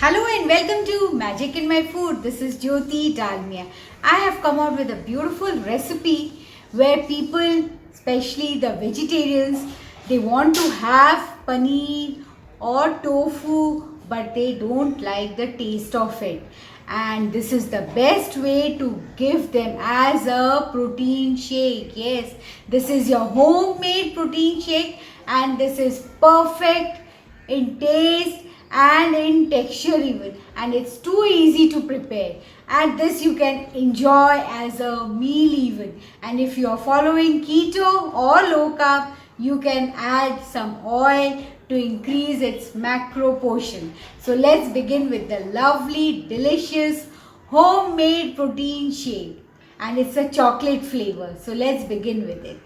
Hello and welcome to Magic in My Food. This is Jyoti Dalmia. I have come out with a beautiful recipe where people, especially the vegetarians, they want to have paneer or tofu but they don't like the taste of it. And this is the best way to give them as a protein shake. Yes, this is your homemade protein shake and this is perfect in taste and in texture even, and it's too easy to prepare, and this you can enjoy as a meal even. And if you are following keto or low carb, you can add some oil to increase its macro portion. So let's begin with the lovely delicious homemade protein shake, and it's a chocolate flavor. So let's begin with it.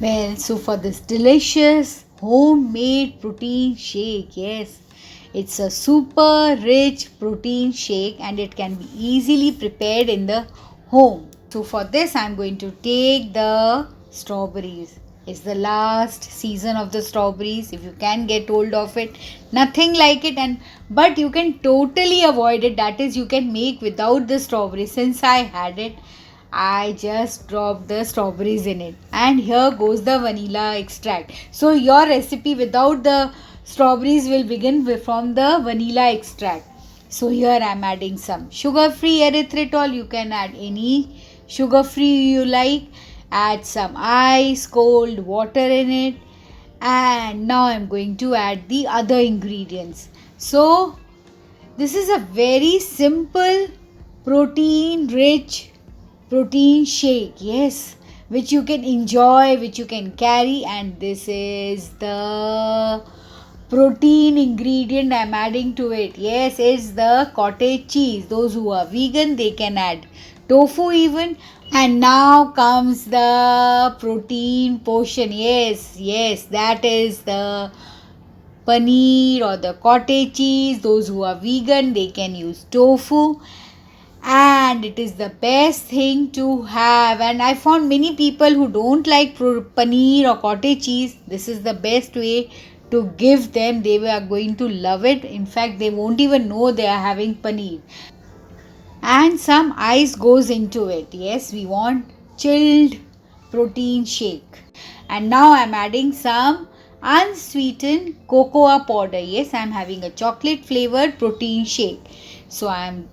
Well, so for this delicious homemade protein shake, yes, it's a super rich protein shake and it can be easily prepared in the home. So for this, I'm going to take the strawberries. It's the last season of the strawberries. If you can get hold of it, nothing like it, but you can totally avoid it. That is, you can make without the strawberries. Since I had it, I just dropped the strawberries in it, and here goes the vanilla extract. So your recipe without the strawberries will begin from the vanilla extract. So here I am adding some sugar free erythritol. You can add any sugar free you like. Add some ice cold water in it, and now I am going to add the other ingredients. So this is a very simple protein rich protein shake, yes, which you can enjoy, which you can carry. And this is the protein ingredient I'm adding to it. Yes, it's the cottage cheese. Those who are vegan, they can add tofu even. And now comes the protein portion. Yes, that is the paneer or the cottage cheese. Those who are vegan, they can use tofu, and it is the best thing to have. And I found many people who don't like paneer or cottage cheese, this is the best way to give them. They are going to love it. In fact, they won't even know they are having paneer. And some ice goes into it. Yes, we want chilled protein shake. And now I'm adding some unsweetened cocoa powder. Yes, I'm having a chocolate flavored protein shake. So I'm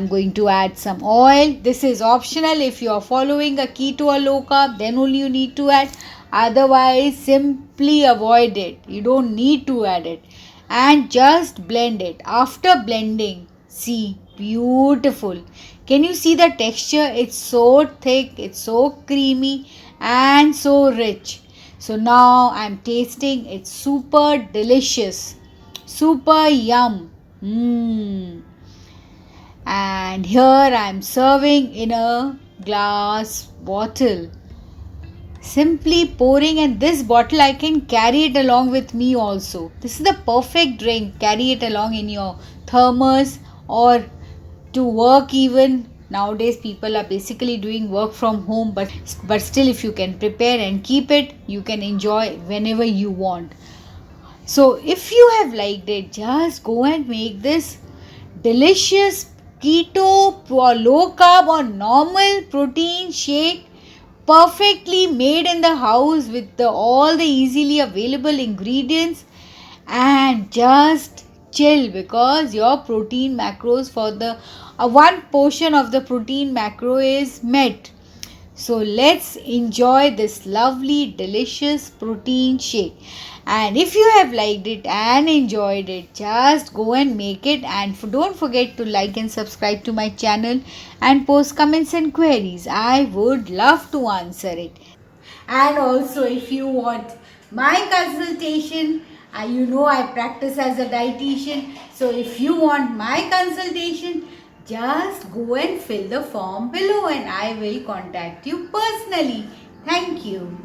going to add some oil. This is optional. If you are following a keto or low carb, then only you need to add. Otherwise, simply avoid it. You don't need to add it. And just blend it. After blending, see, beautiful. Can you see the texture? It's so thick, it's so creamy and so rich. So now I'm tasting. It's super delicious. Super yum. And here I am serving in a glass bottle. Simply pouring, and this bottle I can carry it along with me also. This is the perfect drink. Carry it along in your thermos or to work even. Nowadays people are basically doing work from home, but still if you can prepare and keep it, you can enjoy whenever you want. So if you have liked it, just go and make this delicious keto or low carb or normal protein shake, perfectly made in the house with all the easily available ingredients, and just chill, because your protein macros for the one portion of the protein macro is met. So let's enjoy this lovely delicious protein shake. And if you have liked it and enjoyed it, just go and make it, and don't forget to like and subscribe to my channel and post comments and queries. I would love to answer it. And also, if you want my consultation, I practice as a dietitian. So if you want my consultation, just go and fill the form below and I will contact you personally. Thank you.